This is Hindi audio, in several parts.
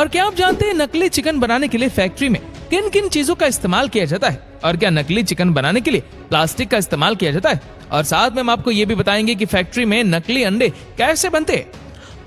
और क्या आप जानते हैं नकली चिकन बनाने के लिए फैक्ट्री में किन किन चीजों का इस्तेमाल किया जाता है? और क्या नकली चिकन बनाने के लिए प्लास्टिक का इस्तेमाल किया जाता है? और साथ में हम आपको ये भी बताएंगे कि फैक्ट्री में नकली अंडे कैसे बनते हैं।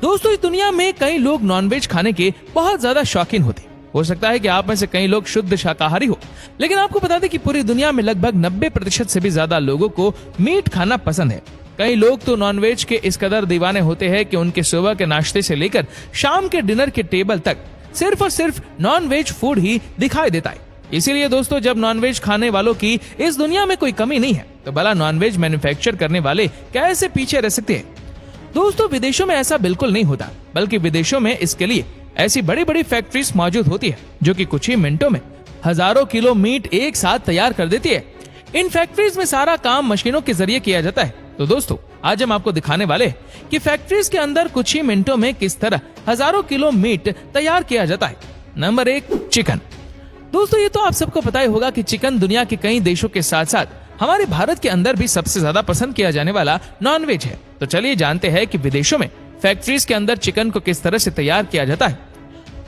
दोस्तों, इस दुनिया में कई लोग नॉनवेज खाने के बहुत ज्यादा शौकीन होते हैं। हो सकता है कि आप में से कई लोग शुद्ध शाकाहारी हो, लेकिन आपको बता दें कि पूरी दुनिया में लगभग 90% से भी ज्यादा लोगों को मीट खाना पसंद है। कई लोग तो नॉनवेज के इस कदर दीवाने होते हैं कि उनके सुबह के नाश्ते से लेकर शाम के डिनर के टेबल तक सिर्फ और सिर्फ नॉनवेज फूड ही दिखाई देता है। इसीलिए दोस्तों, जब नॉनवेज खाने वालों की इस दुनिया में कोई कमी नहीं है, तो भला नॉनवेज मैन्युफैक्चर करने वाले कैसे पीछे रह सकते हैं? दोस्तों, विदेशों में ऐसा बिल्कुल नहीं होता, बल्कि विदेशों में इसके लिए ऐसी बड़ी बड़ी फैक्ट्रीज मौजूद होती है जो कि कुछ ही मिनटों में हजारों किलो मीट एक साथ तैयार कर देती है। इन फैक्ट्रीज में सारा काम मशीनों के जरिए किया जाता है। तो दोस्तों, आज हम आपको दिखाने वाले हैं कि फैक्ट्रीज के अंदर कुछ ही मिनटों में किस तरह हजारों किलो मीट तैयार किया जाता है। Number 1, chicken. दोस्तों, ये तो आप सबको पता ही होगा कि चिकन दुनिया के कई देशों के साथ साथ हमारे भारत के अंदर भी सबसे ज्यादा पसंद किया जाने वाला नॉनवेज है। तो चलिए जानते हैं कि विदेशों में फैक्ट्रीज के अंदर चिकन को किस तरह से तैयार किया जाता है।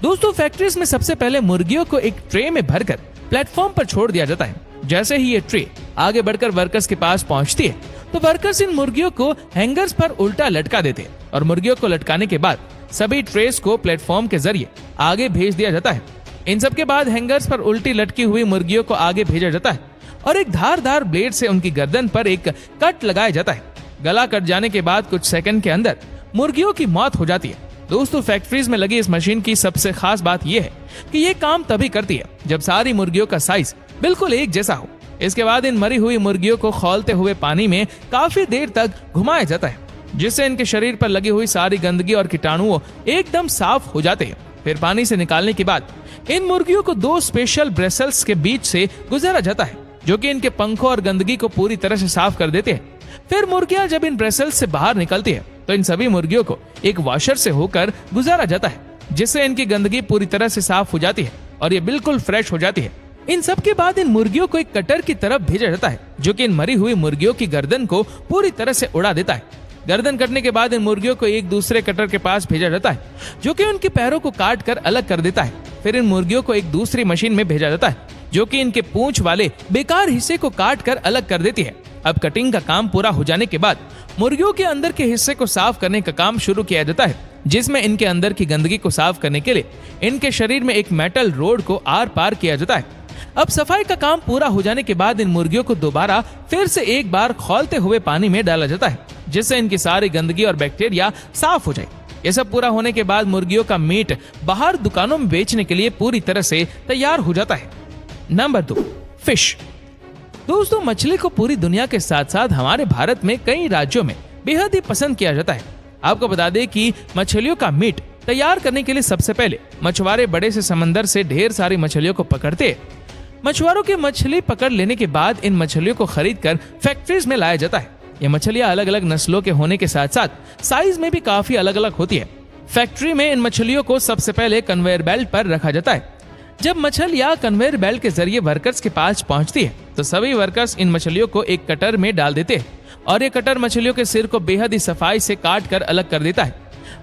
दोस्तों, फैक्ट्रीज में सबसे पहले मुर्गियों को एक ट्रे में भरकर प्लेटफॉर्म पर छोड़ दिया जाता है। जैसे ही ये ट्रे आगे बढ़कर वर्कर्स के पास पहुंचती है, तो वर्कर्स इन मुर्गियों को हैंगर्स पर उल्टा लटका देते हैं और मुर्गियों को लटकाने के बाद सभी ट्रेस को प्लेटफॉर्म के जरिए आगे भेज दिया जाता है। इन सब के बाद हैंगर्स पर उल्टी लटकी हुई मुर्गियों को आगे भेजा जाता है और एक धारदार ब्लेड से उनकी गर्दन पर एक कट लगाया जाता है। गला कट जाने के बाद कुछ सेकंड के अंदर मुर्गियों की मौत हो जाती है। दोस्तों, फैक्ट्रीज में लगी इस मशीन की सबसे खास बात यह है कि ये काम तभी करती है जब सारी मुर्गियों का साइज बिल्कुल एक जैसा हो। इसके बाद इन मरी हुई मुर्गियों को खौलते हुए पानी में काफी देर तक घुमाया जाता है, जिससे इनके शरीर पर लगी हुई सारी गंदगी और कीटाणु एकदम साफ हो जाते हैं। फिर पानी से निकालने के बाद इन मुर्गियों को 2 स्पेशल ब्रेसल्स के बीच से गुजारा जाता है, जो कि इनके पंखों और गंदगी को पूरी तरह से साफ कर देते हैं। फिर मुर्गियां जब इन ब्रेसल्स से बाहर निकलती है, तो इन सभी मुर्गियों को एक वॉशर से होकर गुजारा जाता है, जिससे इनकी गंदगी पूरी तरह से साफ हो जाती है और ये बिल्कुल फ्रेश हो जाती है। इन सब के बाद इन मुर्गियों को एक कटर की तरफ भेजा जाता है, जो कि इन मरी हुई मुर्गियों की गर्दन को पूरी तरह से उड़ा देता है। गर्दन कटने के बाद इन मुर्गियों को एक दूसरे कटर के पास भेजा जाता है, जो कि उनके पैरों को काट कर अलग कर देता है। फिर इन मुर्गियों को एक दूसरी मशीन में भेजा जाता है, जो कि इनके पूंछ वाले बेकार हिस्से को काट कर अलग कर देती है। अब कटिंग का काम पूरा हो जाने के बाद मुर्गियों के अंदर के हिस्से को साफ करने का काम शुरू किया जाता है, जिसमें इनके अंदर की गंदगी को साफ करने के लिए इनके शरीर में एक मेटल रोड को आर पार किया जाता है। अब सफाई का काम पूरा हो जाने के बाद इन मुर्गियों को दोबारा फिर से एक बार खौलते हुए पानी में डाला जाता है, जिससे इनकी सारी गंदगी और बैक्टीरिया साफ हो जाए। ये सब पूरा होने के बाद मुर्गियों का मीट बाहर दुकानों में बेचने के लिए पूरी तरह से तैयार हो जाता है। Number 2, fish. दोस्तों, मछली को पूरी दुनिया के साथ साथ हमारे भारत में कई राज्यों में बेहद ही पसंद किया जाता है। आपको बता दें कि मछलियों का मीट तैयार करने के लिए सबसे पहले मछुआरे बड़े से समंदर से ढेर सारी मछलियों को पकड़ते हैं। मछुआरों की मछली पकड़ लेने के बाद इन मछलियों को खरीद कर फैक्ट्रीज में लाया जाता है। ये मछलियां अलग अलग नस्लों के होने के साथ साथ साइज में भी काफी अलग अलग होती है। फैक्ट्री में इन मछलियों को सबसे पहले कन्वेयर बेल्ट पर रखा जाता है। जब मछलियां कन्वेयर बेल्ट के जरिए वर्कर्स के पास पहुंचती है, तो सभी वर्कर्स इन मछलियों को एक कटर में डाल देते हैं और ये कटर मछलियों के सिर को बेहद ही सफाई से काट कर अलग कर देता है।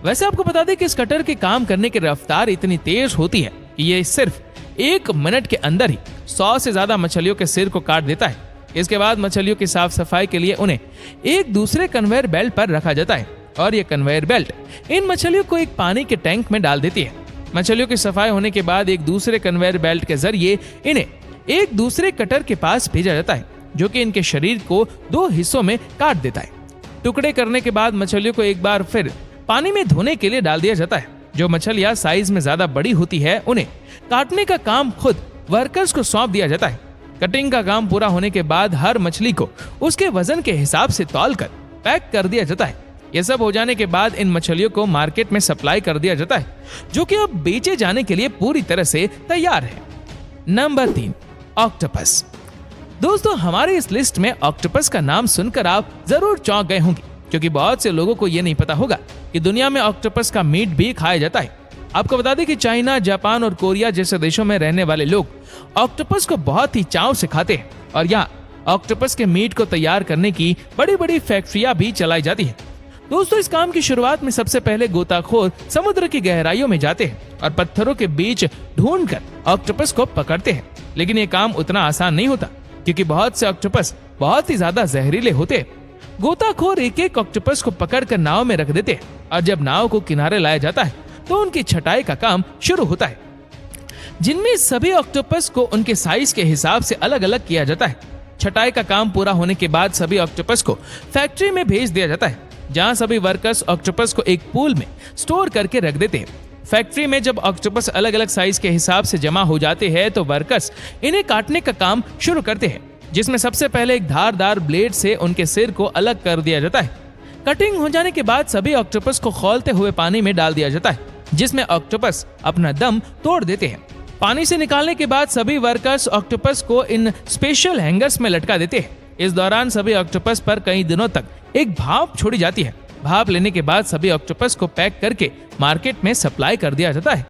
वैसे आपको बता दें कि इस कटर के काम करने की रफ्तार इतनी तेज होती है कि ये सिर्फ 1 मिनट के अंदर ही 100 से ज्यादा मछलियों के सिर को काट देता है। इसके बाद मछलियों की साफ सफाई के लिए उन्हें एक दूसरे कन्वेयर बेल्ट पर रखा जाता है और ये कन्वेयर बेल्ट इन मछलियों को एक पानी के टैंक में डाल देती है। मछलियों की सफाई होने के बाद एक दूसरे कन्वेयर बेल्ट के जरिए इन्हें एक दूसरे कटर के पास भेजा जाता है, जो कि इनके शरीर को 2 हिस्सों में काट देता है। टुकड़े करने के बाद मछलियों को एक बार फिर पानी में धोने के लिए डाल दिया जाता है। जो मछलियां साइज में ज्यादा बड़ी होती है, उन्हें काटने का काम खुद वर्कर्स को सौंप दिया जाता है। कटिंग का काम पूरा होने के बाद हर मछली को उसके वजन के हिसाब से तौलकर पैक कर दिया जाता है। ये सब हो जाने के बाद इन मछलियों को मार्केट में सप्लाई कर दिया जाता है, जो कि अब बेचे जाने के लिए पूरी तरह से तैयार है। Number 3, octopus. दोस्तों, हमारे इस लिस्ट में ऑक्टोपस का नाम सुनकर आप जरूर चौंक गए होंगे, क्योंकि बहुत से लोगों को ये नहीं पता होगा कि दुनिया में ऑक्टोपस का मीट भी खाया जाता है। आपको बता दें कि चाइना, जापान और कोरिया जैसे देशों में रहने वाले लोग ऑक्टोपस को बहुत ही चाव से खाते हैं और यहाँ ऑक्टोपस के मीट को तैयार करने की बड़ी बड़ी फैक्ट्रियां भी चलाई जाती है। दोस्तों, इस काम की शुरुआत में सबसे पहले गोताखोर समुद्र की गहराइयों में जाते हैं और पत्थरों के बीच ढूंढकर ऑक्टोपस को पकड़ते हैं। लेकिन ये काम उतना आसान नहीं होता, क्योंकि बहुत से ऑक्टोपस बहुत ही ज्यादा जहरीले होते हैं। गोताखोर एक एक ऑक्टोपस को पकड़कर नाव में रख देते हैं और जब नाव को किनारे लाया जाता है तो उनकी छटाई का काम शुरू होता है, जिनमें सभी ऑक्टोपस को उनके साइज के हिसाब से अलग अलग किया जाता है। छटाई का काम पूरा होने के बाद सभी ऑक्टोपस को फैक्ट्री में भेज दिया जाता है, जहां सभी वर्कर्स ऑक्टोपस को एक पूल में स्टोर करके रख देते हैं। फैक्ट्री में जब ऑक्टोपस अलग अलग साइज के हिसाब से जमा हो जाते हैं तो वर्कर्स इन्हें काटने का काम शुरू करते हैं, जिसमें सबसे पहले एक धारदार ब्लेड से उनके सिर को अलग कर दिया जाता है। कटिंग हो जाने के बाद सभी ऑक्टोपस को खौलते हुए पानी में डाल दिया जाता है, जिसमें ऑक्टोपस अपना दम तोड़ देते हैं। पानी से निकालने के बाद सभी वर्कर्स ऑक्टोपस को इन स्पेशल हैंगर्स में लटका देते हैं। इस दौरान सभी ऑक्टोपस पर कई दिनों तक एक भाप छोड़ी जाती है। भाप लेने के बाद सभी ऑक्टोपस को पैक करके मार्केट में सप्लाई कर दिया जाता है।